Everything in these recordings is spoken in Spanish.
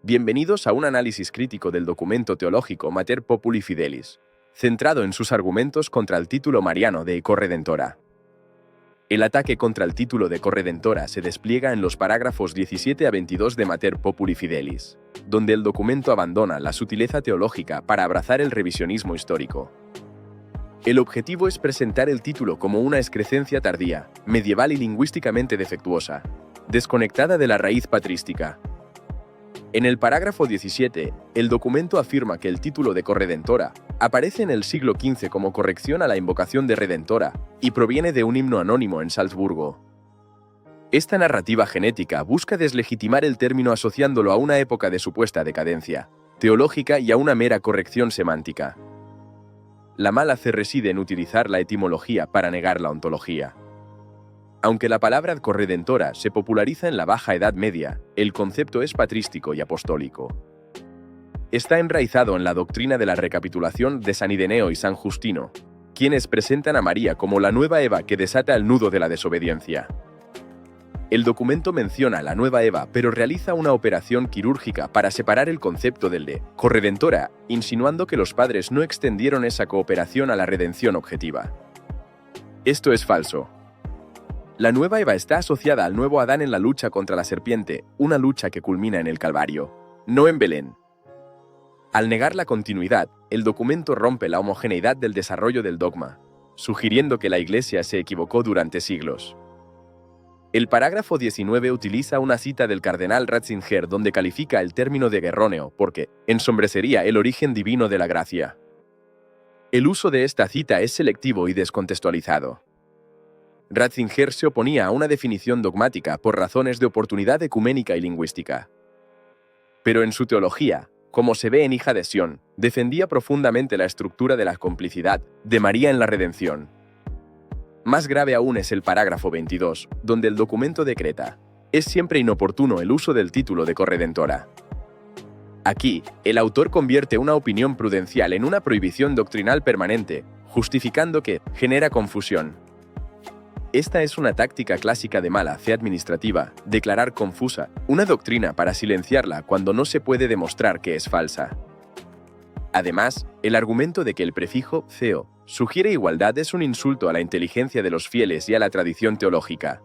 Bienvenidos a un análisis crítico del documento teológico Mater Populi Fidelis, centrado en sus argumentos contra el título mariano de Corredentora. El ataque contra el título de Corredentora se despliega en los parágrafos 17 a 22 de Mater Populi Fidelis, donde el documento abandona la sutileza teológica para abrazar el revisionismo histórico. El objetivo es presentar el título como una excrescencia tardía, medieval y lingüísticamente defectuosa, desconectada de la raíz patrística. En el parágrafo 17, el documento afirma que el título de Corredentora aparece en el siglo XV como corrección a la invocación de Redentora y proviene de un himno anónimo en Salzburgo. Esta narrativa genética busca deslegitimar el término asociándolo a una época de supuesta decadencia teológica y a una mera corrección semántica. La mala fe reside en utilizar la etimología para negar la ontología. Aunque la palabra corredentora se populariza en la Baja Edad Media, el concepto es patrístico y apostólico. Está enraizado en la doctrina de la recapitulación de San Ireneo y San Justino, quienes presentan a María como la nueva Eva que desata el nudo de la desobediencia. El documento menciona la nueva Eva, pero realiza una operación quirúrgica para separar el concepto del de corredentora, insinuando que los padres no extendieron esa cooperación a la redención objetiva. Esto es falso. La nueva Eva está asociada al nuevo Adán en la lucha contra la serpiente, una lucha que culmina en el Calvario, no en Belén. Al negar la continuidad, el documento rompe la homogeneidad del desarrollo del dogma, sugiriendo que la Iglesia se equivocó durante siglos. El parágrafo 19 utiliza una cita del cardenal Ratzinger donde califica el término de erróneo porque ensombrecería el origen divino de la gracia. El uso de esta cita es selectivo y descontextualizado. Ratzinger se oponía a una definición dogmática por razones de oportunidad ecuménica y lingüística. Pero en su teología, como se ve en Hija de Sión, defendía profundamente la estructura de la complicidad de María en la redención. Más grave aún es el parágrafo 22, donde el documento decreta: es siempre inoportuno el uso del título de corredentora. Aquí, el autor convierte una opinión prudencial en una prohibición doctrinal permanente, justificando que genera confusión. Esta es una táctica clásica de mala fe administrativa, declarar confusa una doctrina para silenciarla cuando no se puede demostrar que es falsa. Además, el argumento de que el prefijo «theo» sugiere igualdad es un insulto a la inteligencia de los fieles y a la tradición teológica.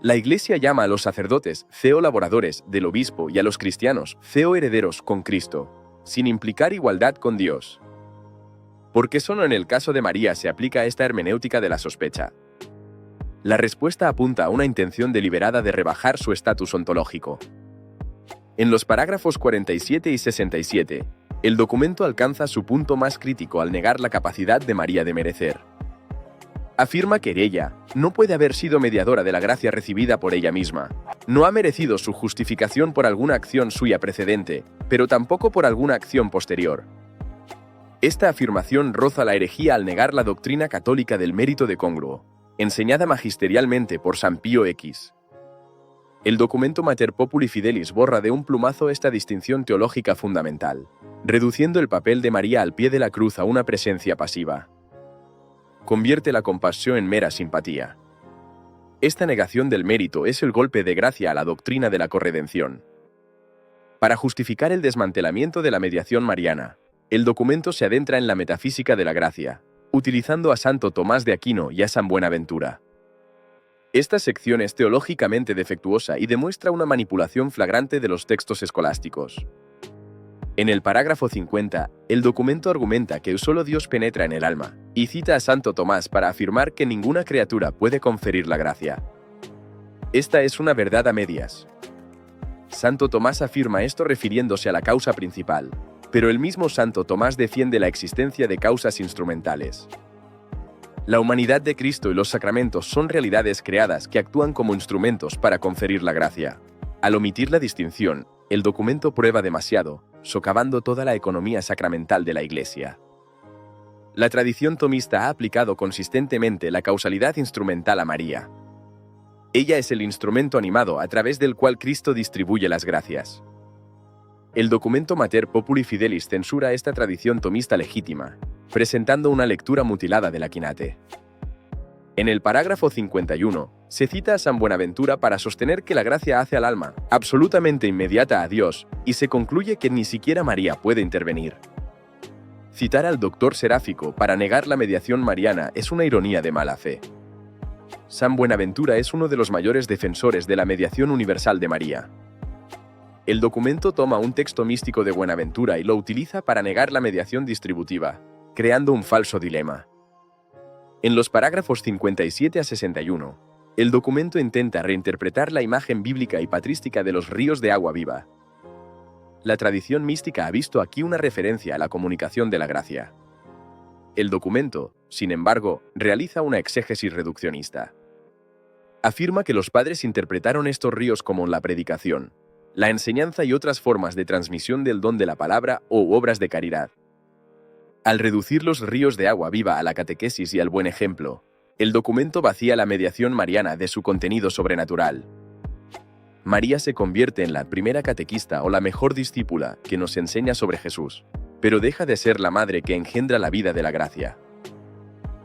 La Iglesia llama a los sacerdotes «theo laboradores» del obispo y a los cristianos «theo herederos con Cristo», sin implicar igualdad con Dios. ¿Por qué solo en el caso de María se aplica esta hermenéutica de la sospecha? La respuesta apunta a una intención deliberada de rebajar su estatus ontológico. En los parágrafos 47 y 67, el documento alcanza su punto más crítico al negar la capacidad de María de merecer. Afirma que ella no puede haber sido mediadora de la gracia recibida por ella misma. No ha merecido su justificación por alguna acción suya precedente, pero tampoco por alguna acción posterior. Esta afirmación roza la herejía al negar la doctrina católica del mérito de congruo, enseñada magisterialmente por San Pío X. El documento Mater Populi Fidelis borra de un plumazo esta distinción teológica fundamental, reduciendo el papel de María al pie de la cruz a una presencia pasiva. Convierte la compasión en mera simpatía. Esta negación del mérito es el golpe de gracia a la doctrina de la corredención. Para justificar el desmantelamiento de la mediación mariana, el documento se adentra en la metafísica de la gracia, utilizando a Santo Tomás de Aquino y a San Buenaventura. Esta sección es teológicamente defectuosa y demuestra una manipulación flagrante de los textos escolásticos. En el parágrafo 50, el documento argumenta que solo Dios penetra en el alma, y cita a Santo Tomás para afirmar que ninguna criatura puede conferir la gracia. Esta es una verdad a medias. Santo Tomás afirma esto refiriéndose a la causa principal, pero el mismo Santo Tomás defiende la existencia de causas instrumentales. La humanidad de Cristo y los sacramentos son realidades creadas que actúan como instrumentos para conferir la gracia. Al omitir la distinción, el documento prueba demasiado, socavando toda la economía sacramental de la Iglesia. La tradición tomista ha aplicado consistentemente la causalidad instrumental a María. Ella es el instrumento animado a través del cual Cristo distribuye las gracias. El documento Mater Populi Fidelis censura esta tradición tomista legítima, presentando una lectura mutilada de la Quinate. En el parágrafo 51, se cita a San Buenaventura para sostener que la gracia hace al alma absolutamente inmediata a Dios y se concluye que ni siquiera María puede intervenir. Citar al doctor Seráfico para negar la mediación mariana es una ironía de mala fe. San Buenaventura es uno de los mayores defensores de la mediación universal de María. El documento toma un texto místico de Buenaventura y lo utiliza para negar la mediación distributiva, creando un falso dilema. En los parágrafos 57 a 61, el documento intenta reinterpretar la imagen bíblica y patrística de los ríos de agua viva. La tradición mística ha visto aquí una referencia a la comunicación de la gracia. El documento, sin embargo, realiza una exégesis reduccionista. Afirma que los padres interpretaron estos ríos como la predicación, la enseñanza y otras formas de transmisión del don de la palabra o obras de caridad. Al reducir los ríos de agua viva a la catequesis y al buen ejemplo, el documento vacía la mediación mariana de su contenido sobrenatural. María se convierte en la primera catequista o la mejor discípula que nos enseña sobre Jesús, pero deja de ser la madre que engendra la vida de la gracia.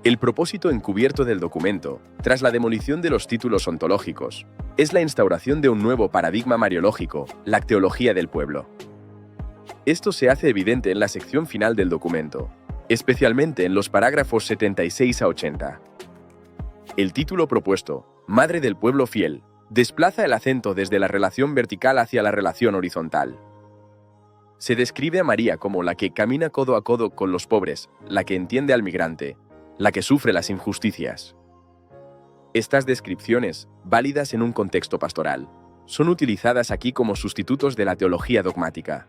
El propósito encubierto del documento, tras la demolición de los títulos ontológicos, es la instauración de un nuevo paradigma mariológico, la teología del pueblo. Esto se hace evidente en la sección final del documento, especialmente en los parágrafos 76 a 80. El título propuesto, Madre del Pueblo Fiel, desplaza el acento desde la relación vertical hacia la relación horizontal. Se describe a María como la que camina codo a codo con los pobres, la que entiende al migrante, la que sufre las injusticias. Estas descripciones, válidas en un contexto pastoral, son utilizadas aquí como sustitutos de la teología dogmática.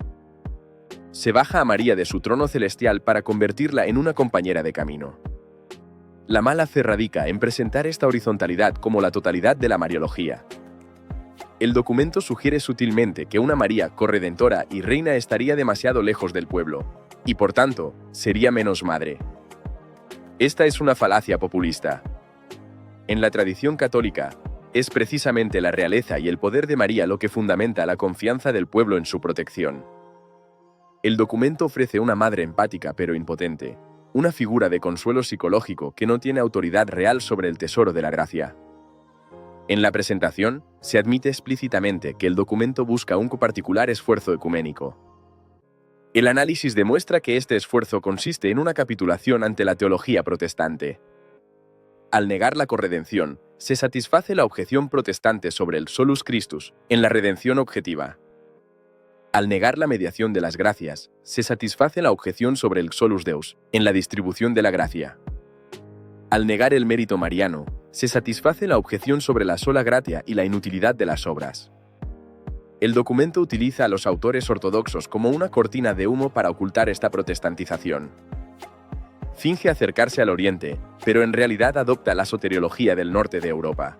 Se baja a María de su trono celestial para convertirla en una compañera de camino. La mala fe radica en presentar esta horizontalidad como la totalidad de la mariología. El documento sugiere sutilmente que una María corredentora y reina estaría demasiado lejos del pueblo, y por tanto, sería menos madre. Esta es una falacia populista. En la tradición católica, es precisamente la realeza y el poder de María lo que fundamenta la confianza del pueblo en su protección. El documento ofrece una madre empática pero impotente, una figura de consuelo psicológico que no tiene autoridad real sobre el tesoro de la gracia. En la presentación, se admite explícitamente que el documento busca un particular esfuerzo ecuménico. El análisis demuestra que este esfuerzo consiste en una capitulación ante la teología protestante. Al negar la corredención, se satisface la objeción protestante sobre el solus Christus en la redención objetiva. Al negar la mediación de las gracias, se satisface la objeción sobre el solus Deus en la distribución de la gracia. Al negar el mérito mariano, se satisface la objeción sobre la sola gratia y la inutilidad de las obras. El documento utiliza a los autores ortodoxos como una cortina de humo para ocultar esta protestantización. Finge acercarse al Oriente, pero en realidad adopta la soteriología del norte de Europa.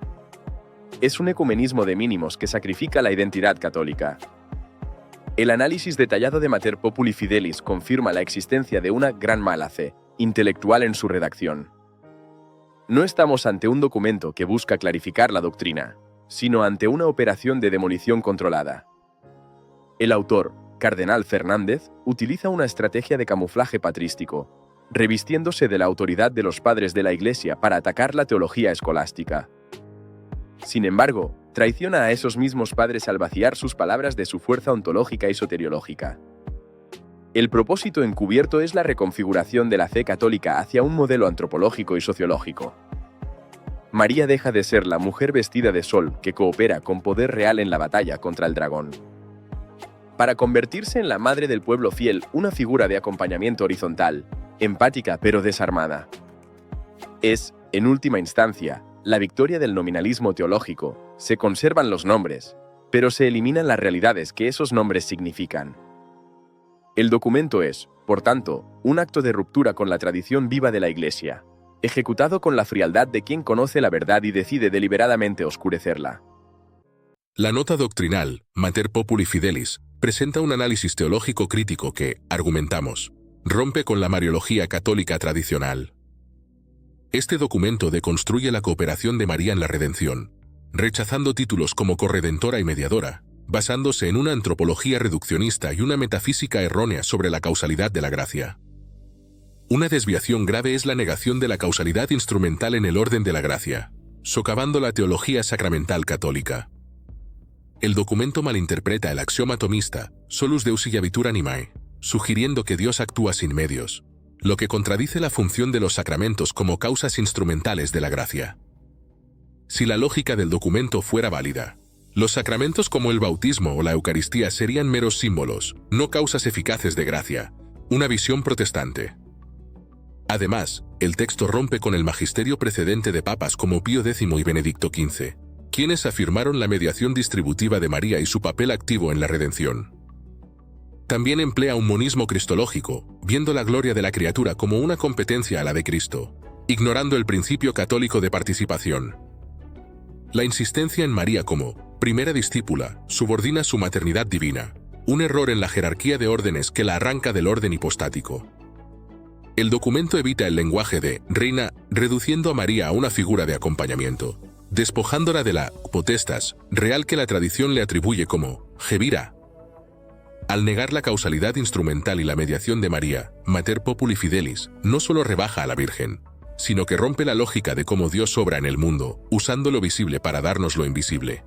Es un ecumenismo de mínimos que sacrifica la identidad católica. El análisis detallado de Mater Populi Fidelis confirma la existencia de una gran mala fe intelectual en su redacción. No estamos ante un documento que busca clarificar la doctrina, sino ante una operación de demolición controlada. El autor, Cardenal Fernández, utiliza una estrategia de camuflaje patrístico, revistiéndose de la autoridad de los padres de la Iglesia para atacar la teología escolástica. Sin embargo, traiciona a esos mismos padres al vaciar sus palabras de su fuerza ontológica y soteriológica. El propósito encubierto es la reconfiguración de la fe católica hacia un modelo antropológico y sociológico. María deja de ser la mujer vestida de sol que coopera con poder real en la batalla contra el dragón, para convertirse en la madre del pueblo fiel, una figura de acompañamiento horizontal, empática pero desarmada. Es, en última instancia, la victoria del nominalismo teológico. Se conservan los nombres, pero se eliminan las realidades que esos nombres significan. El documento es, por tanto, un acto de ruptura con la tradición viva de la Iglesia, ejecutado con la frialdad de quien conoce la verdad y decide deliberadamente oscurecerla. La nota doctrinal, Mater Populi Fidelis, presenta un análisis teológico crítico que, argumentamos, rompe con la mariología católica tradicional. Este documento deconstruye la cooperación de María en la redención, rechazando títulos como corredentora y mediadora, basándose en una antropología reduccionista y una metafísica errónea sobre la causalidad de la gracia. Una desviación grave es la negación de la causalidad instrumental en el orden de la gracia, socavando la teología sacramental católica. El documento malinterpreta el axioma tomista, solus Deus igiabitur animae, sugiriendo que Dios actúa sin medios, lo que contradice la función de los sacramentos como causas instrumentales de la gracia. Si la lógica del documento fuera válida, los sacramentos como el bautismo o la Eucaristía serían meros símbolos, no causas eficaces de gracia, una visión protestante. Además, el texto rompe con el magisterio precedente de papas como Pío X y Benedicto XV, quienes afirmaron la mediación distributiva de María y su papel activo en la redención. También emplea un monismo cristológico, viendo la gloria de la criatura como una competencia a la de Cristo, ignorando el principio católico de participación. La insistencia en María como primera discípula subordina su maternidad divina, un error en la jerarquía de órdenes que la arranca del orden hipostático. El documento evita el lenguaje de reina, reduciendo a María a una figura de acompañamiento, despojándola de la potestas real que la tradición le atribuye como Gebira. Al negar la causalidad instrumental y la mediación de María, Mater Populi Fidelis no solo rebaja a la Virgen, sino que rompe la lógica de cómo Dios obra en el mundo, usando lo visible para darnos lo invisible.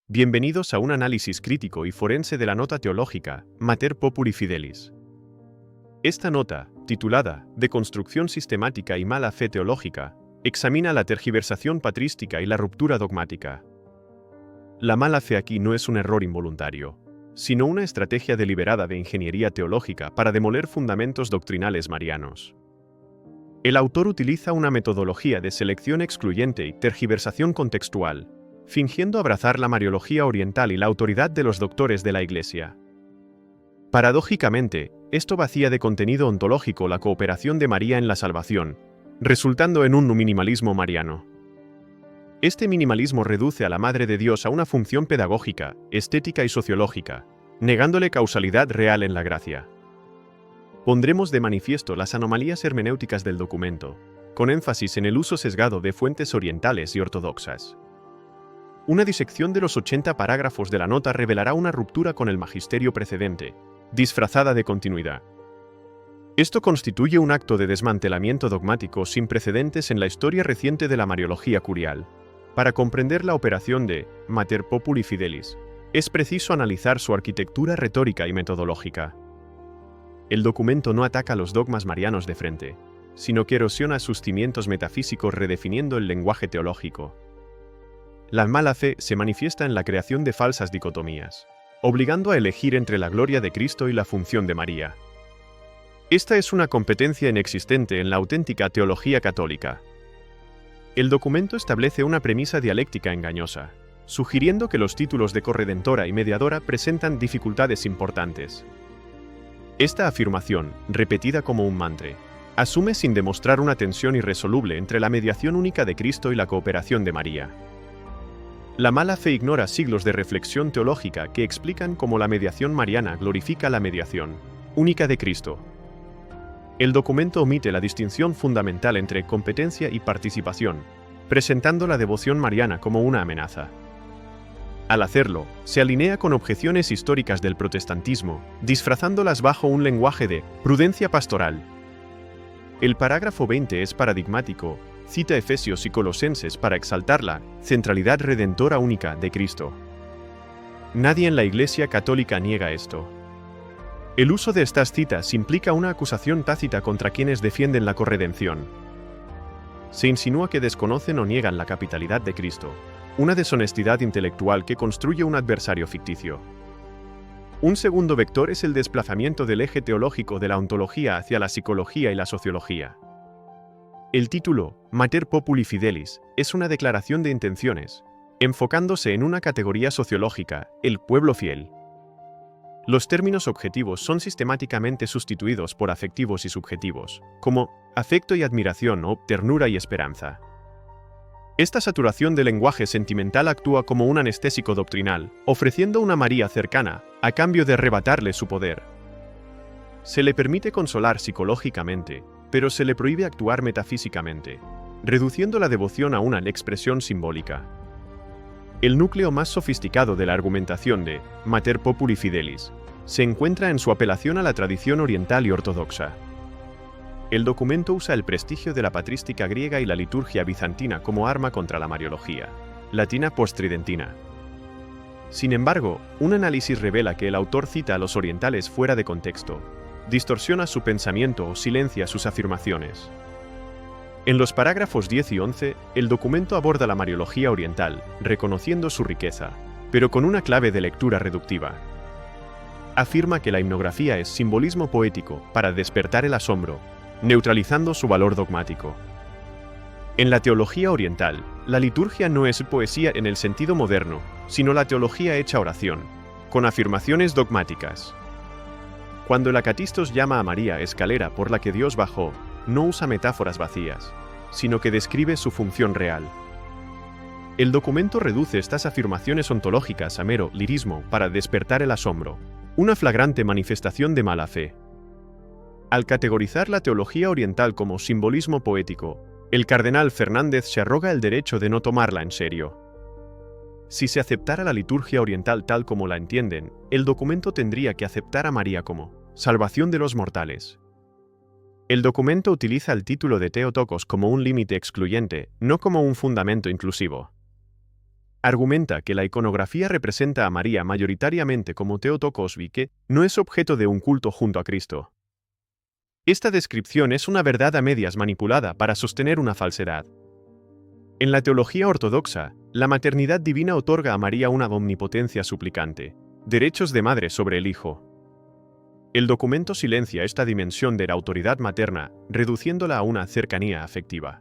Bienvenidos a un análisis crítico y forense de la nota teológica Mater Populi Fidelis. Esta nota, titulada Deconstrucción sistemática y mala fe teológica, examina la tergiversación patrística y la ruptura dogmática. La mala fe aquí no es un error involuntario, sino una estrategia deliberada de ingeniería teológica para demoler fundamentos doctrinales marianos. El autor utiliza una metodología de selección excluyente y tergiversación contextual, fingiendo abrazar la mariología oriental y la autoridad de los doctores de la Iglesia. Paradójicamente, esto vacía de contenido ontológico la cooperación de María en la salvación, resultando en un minimalismo mariano. Este minimalismo reduce a la Madre de Dios a una función pedagógica, estética y sociológica, negándole causalidad real en la gracia. Pondremos de manifiesto las anomalías hermenéuticas del documento, con énfasis en el uso sesgado de fuentes orientales y ortodoxas. Una disección de los 80 parágrafos de la nota revelará una ruptura con el magisterio precedente, disfrazada de continuidad. Esto constituye un acto de desmantelamiento dogmático sin precedentes en la historia reciente de la mariología curial. Para comprender la operación de Mater Populi Fidelis, es preciso analizar su arquitectura retórica y metodológica. El documento no ataca los dogmas marianos de frente, sino que erosiona sus cimientos metafísicos redefiniendo el lenguaje teológico. La mala fe se manifiesta en la creación de falsas dicotomías, obligando a elegir entre la gloria de Cristo y la función de María. Esta es una competencia inexistente en la auténtica teología católica. El documento establece una premisa dialéctica engañosa, sugiriendo que los títulos de corredentora y mediadora presentan dificultades importantes. Esta afirmación, repetida como un mantra, asume sin demostrar una tensión irresoluble entre la mediación única de Cristo y la cooperación de María. La mala fe ignora siglos de reflexión teológica que explican cómo la mediación mariana glorifica la mediación única de Cristo. El documento omite la distinción fundamental entre competencia y participación, presentando la devoción mariana como una amenaza. Al hacerlo, se alinea con objeciones históricas del protestantismo, disfrazándolas bajo un lenguaje de prudencia pastoral. El parágrafo 20 es paradigmático, cita Efesios y Colosenses para exaltar la centralidad redentora única de Cristo. Nadie en la Iglesia católica niega esto. El uso de estas citas implica una acusación tácita contra quienes defienden la corredención. Se insinúa que desconocen o niegan la capitalidad de Cristo, una deshonestidad intelectual que construye un adversario ficticio. Un segundo vector es el desplazamiento del eje teológico de la ontología hacia la psicología y la sociología. El título, Mater Populi Fidelis, es una declaración de intenciones, enfocándose en una categoría sociológica, el pueblo fiel. Los términos objetivos son sistemáticamente sustituidos por afectivos y subjetivos, como afecto y admiración o ternura y esperanza. Esta saturación del lenguaje sentimental actúa como un anestésico doctrinal, ofreciendo una María cercana, a cambio de arrebatarle su poder. Se le permite consolar psicológicamente, pero se le prohíbe actuar metafísicamente, reduciendo la devoción a una expresión simbólica. El núcleo más sofisticado de la argumentación de Mater Populi Fidelis se encuentra en su apelación a la tradición oriental y ortodoxa. El documento usa el prestigio de la patrística griega y la liturgia bizantina como arma contra la mariología latina post-tridentina. Sin embargo, un análisis revela que el autor cita a los orientales fuera de contexto, distorsiona su pensamiento o silencia sus afirmaciones. En los parágrafos 10 y 11, el documento aborda la mariología oriental, reconociendo su riqueza, pero con una clave de lectura reductiva. Afirma que la himnografía es simbolismo poético para despertar el asombro, neutralizando su valor dogmático. En la teología oriental, la liturgia no es poesía en el sentido moderno, sino la teología hecha oración, con afirmaciones dogmáticas. Cuando el Acatistos llama a María escalera por la que Dios bajó, no usa metáforas vacías, sino que describe su función real. El documento reduce estas afirmaciones ontológicas a mero lirismo para despertar el asombro, una flagrante manifestación de mala fe. Al categorizar la teología oriental como simbolismo poético, el cardenal Fernández se arroga el derecho de no tomarla en serio. Si se aceptara la liturgia oriental tal como la entienden, el documento tendría que aceptar a María como salvación de los mortales. El documento utiliza el título de Theotokos como un límite excluyente, no como un fundamento inclusivo. Argumenta que la iconografía representa a María mayoritariamente como Theotokos y que no es objeto de un culto junto a Cristo. Esta descripción es una verdad a medias manipulada para sostener una falsedad. En la teología ortodoxa, la maternidad divina otorga a María una omnipotencia suplicante, derechos de madre sobre el Hijo. El documento silencia esta dimensión de la autoridad materna, reduciéndola a una cercanía afectiva.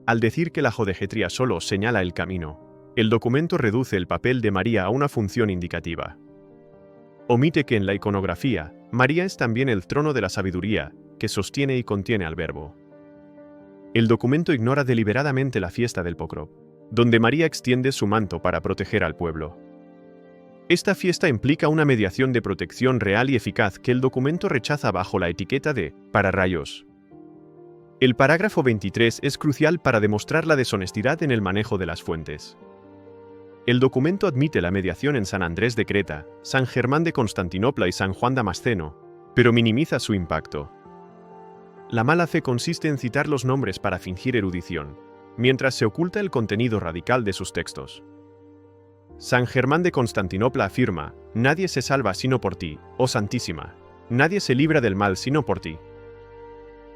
Al decir que la jodegetría solo señala el camino, el documento reduce el papel de María a una función indicativa. Omite que en la iconografía, María es también el trono de la sabiduría, que sostiene y contiene al Verbo. El documento ignora deliberadamente la fiesta del Pokrov, donde María extiende su manto para proteger al pueblo. Esta fiesta implica una mediación de protección real y eficaz que el documento rechaza bajo la etiqueta de pararrayos. El parágrafo 23 es crucial para demostrar la deshonestidad en el manejo de las fuentes. El documento admite la mediación en San Andrés de Creta, San Germán de Constantinopla y San Juan Damasceno, pero minimiza su impacto. La mala fe consiste en citar los nombres para fingir erudición, mientras se oculta el contenido radical de sus textos. San Germán de Constantinopla afirma: «Nadie se salva sino por ti, oh Santísima, nadie se libra del mal sino por ti».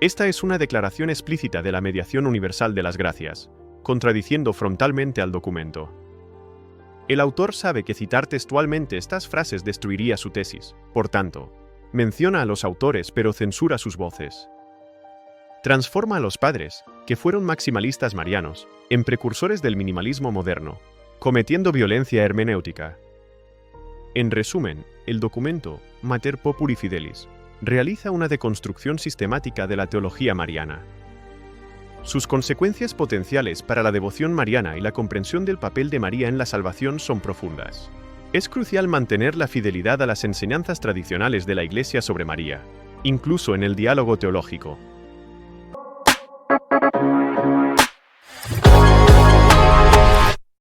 Esta es una declaración explícita de la mediación universal de las gracias, contradiciendo frontalmente al documento. El autor sabe que citar textualmente estas frases destruiría su tesis, por tanto, menciona a los autores pero censura sus voces. Transforma a los padres, que fueron maximalistas marianos, en precursores del minimalismo moderno, cometiendo violencia hermenéutica. En resumen, el documento, Mater Populi Fidelis, realiza una deconstrucción sistemática de la teología mariana. Sus consecuencias potenciales para la devoción mariana y la comprensión del papel de María en la salvación son profundas. Es crucial mantener la fidelidad a las enseñanzas tradicionales de la Iglesia sobre María, incluso en el diálogo teológico.